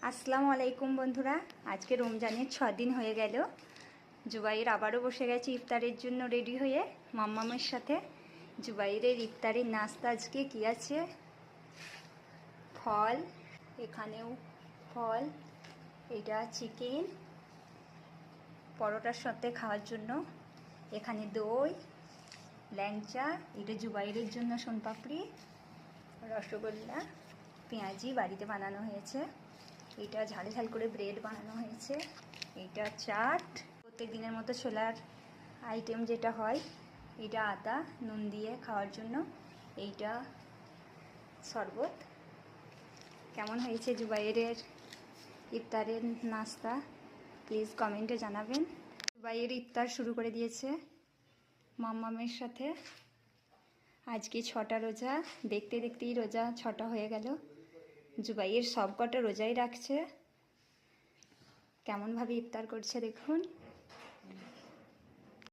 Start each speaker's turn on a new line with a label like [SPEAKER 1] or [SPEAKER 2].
[SPEAKER 1] আসসালামু আলাইকুম বন্ধুরা, আজকে রমজানের 6 দিন হয়ে গেল। জুবাইর আবারও বসে গেছে ইফতারের জন্য রেডি হয়ে মাম্মামের সাথে। জুবাইরের ইফতারের নাস্তা আজকে কী আছে? ফল, এখানেও ফল, এটা চিকেন পরোটার সাথে খাওয়ার জন্য, এখানে দই, ল্যাংচা, এটা জুবাইরের জন্য সোনপাপড়ি, রসগোল্লা, পেঁয়াজি বাড়িতে বানানো হয়েছে, এটা ঝাল ঝাল করে ব্রেড বানানো হয়েছে, এইটা চাট, প্রত্যেক দিনের মতো ছোলার আইটেম যেটা হয়, এটা আদা নুন দিয়ে খাওয়ার জন্য, এইটা শরবত। কেমন হয়েছে জুবাইরের ইফতারের নাস্তা প্লিজ কমেন্টে জানাবেন। জুবাইর ইফতার শুরু করে দিয়েছে মাম্মামের সাথে। আজকে 6টা রোজা, দেখতে দেখতেই রোজা 6টা হয়ে গেল। জুবাইর সব কটা রোজাই রাখছে, কেমনভাবে ইফতার করছে দেখুন।